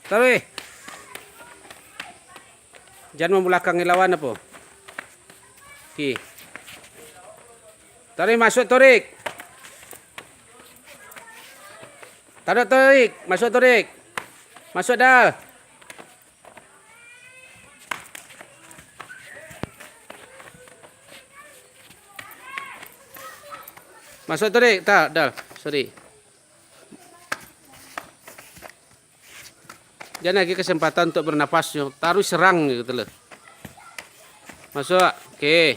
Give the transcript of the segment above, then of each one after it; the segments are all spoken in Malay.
Taruh. Jangan membelakangi lawan apa. Okey. Tarik masuk Torik. Tarik Torik, masuk Torik. Masuk dah. Masuk Torik, tak, dah. Sorry. Jangan lagi kesempatan untuk bernapas. Taruh serang gitu loh. Masuk. Okey.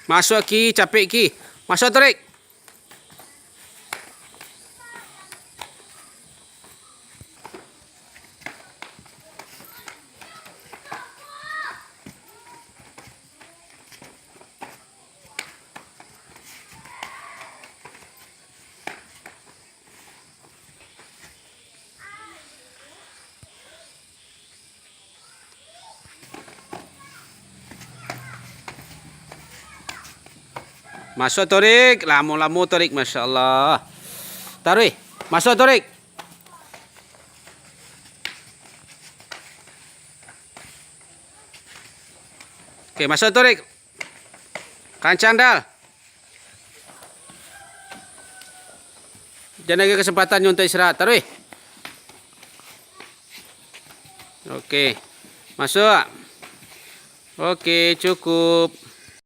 Masuk ki, capek ki. Masuk Torik. Masuk Torik. Lama-lama Torik. Masya Allah. Taruh. Masuk Torik. Okey, masuk Torik. Kancang dah. Jangan lagi kesempatan untuk istirahat. Taruh. Okey. Masuk. Okey, cukup.